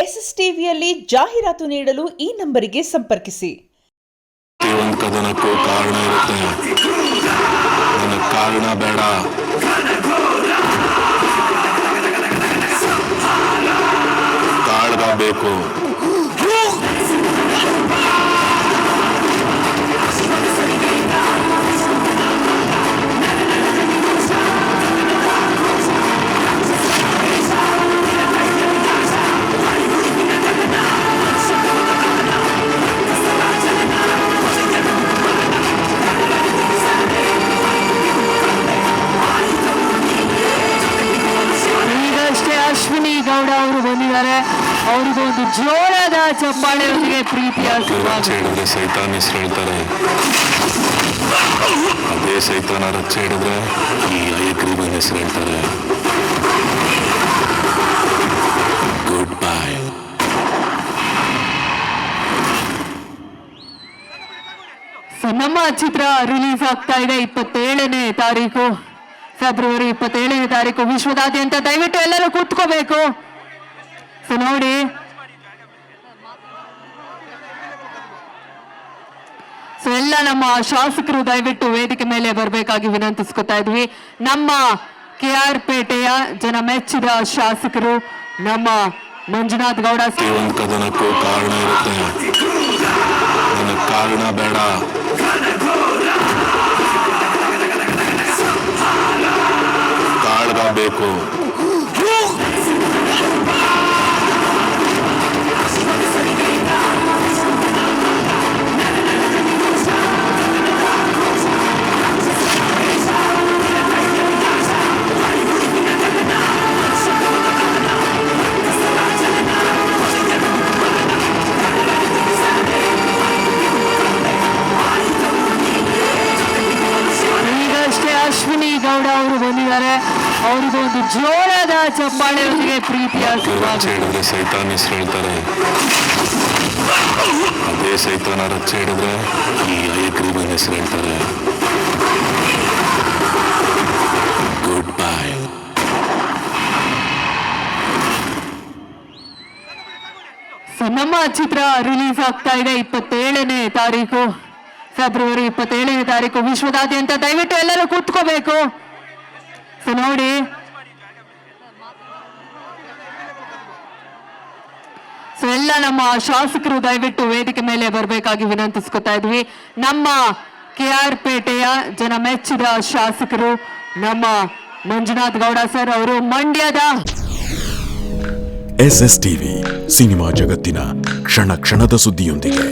S S ಟಿವಿಯಲ್ಲಿ ಜಾಹೀರಾತು ನೀಡಲು ಈ ನಂಬರಿಗೆ ಸಂಪರ್ಕಿಸಿ. ಒಂದು ಕದನಕ್ಕೂ ಕಾರಣ ಇರುತ್ತೆ. ನನಗೆ ಕಾರಣ ಬೇಡ. ಕಾಳಗ ಬೇಕು. ಅಶ್ವಿನಿ ಗೌಡ ಅವರು ಬಂದಿದ್ದಾರೆ. ಅವ್ರಿಗೂ ಒಂದು ಜೋರಾದ ಚಪ್ಪಾಳೆಯೊಂದಿಗೆ ಪ್ರೀತಿಯ ಹೇಳಿದ್ರೆ ಸೈತಾನ್ ಹೆಸರು ಹೇಳ್ತಾರೆ. ಅದೇ ಸೈತಾನ ರಚ್ಚೆ ಹಿಡಿದ್ರೆ ಈ ಐಗ್ರೀವನ್ ಹೆಸರು ಹೇಳ್ತಾರೆ. Good bye. ನಮ್ಮ ಚಿತ್ರ ರಿಲೀಸ್ ಆಗ್ತಾ ಇದೆ 27ನೇ ತಾರೀಕು, ಫೆಬ್ರವರಿ 27ನೇ ತಾರೀಕು ವಿಶ್ವದಾದ್ಯಂತ. ದಯವಿಟ್ಟು ಎಲ್ಲರೂ ಕೂತ್ಕೋಬೇಕು. ನೋಡಿ, ಎಲ್ಲ ನಮ್ಮ ಶಾಸಕರು ದಯವಿಟ್ಟು ವೇದಿಕೆ ಮೇಲೆ ಬರಬೇಕಾಗಿ ವಿನಂತಿಸ್ಕೊತಾ ಇದ್ವಿ. ನಮ್ಮ KR ಪೇಟೆಯ ಜನ ಮೆಚ್ಚಿದ ಶಾಸಕರು ನಮ್ಮ ಮಂಜುನಾಥ್ ಗೌಡ. ಒಂದು ಕದನಕ್ಕೂ ಕಾರಣ ಇರುತ್ತೆ. ನನಗೆ ಕಾರಣ ಬೇಡ. ಕಾಳಗ ಬೇಕು. ಅಶ್ವಿನಿ ಗೌಡ ಅವರು ಬಂದಿದ್ದಾರೆ. ಅವ್ರಿಗೂ ಒಂದು ಜೋರಾದ ಚಪ್ಪಾಳೆಯೊಂದಿಗೆ ಪ್ರೀತಿಯ ಹೇಳಿದ್ರೆ ಸೈತಾನ್ ಹೆಸರು ಹೇಳ್ತಾರೆ. ಅದೇ ಸೈತಾನ ರಚ್ಚೆ ಹಿಡಿದ್ರೆ ಈ ಐಗ್ರೀವನ್ ಹೆಸರು ಹೇಳ್ತಾರೆ. Good bye. ನಮ್ಮ ಚಿತ್ರ ರಿಲೀಸ್ ಆಗ್ತಾ ಇದೆ 27ನೇ ತಾರೀಕು, ಫೆಬ್ರವರಿ 27ನೇ ತಾರೀಕು ವಿಶ್ವದಾದ್ಯಂತ. ದಯವಿಟ್ಟು ಎಲ್ಲರೂ ಕೂತ್ಕೋಬೇಕು. ನೋಡಿ, ಎಲ್ಲ ನಮ್ಮ ಶಾಸಕರು ದಯವಿಟ್ಟು ವೇದಿಕೆ ಮೇಲೆ ಬರಬೇಕಾಗಿ ವಿನಂತಿಸ್ಕೊತಾ ಇದ್ವಿ. ನಮ್ಮ KR ಪೇಟೆಯ ಜನ ಮೆಚ್ಚಿದ ಶಾಸಕರು ನಮ್ಮ ಮಂಜುನಾಥ್ ಗೌಡ ಸರ್ ಅವರು ಮಂಡ್ಯದ. SS ಟಿವಿ ಸಿನಿಮಾ ಜಗತ್ತಿನ ಕ್ಷಣ ಕ್ಷಣದ ಸುದ್ದಿಯೊಂದಿಗೆ.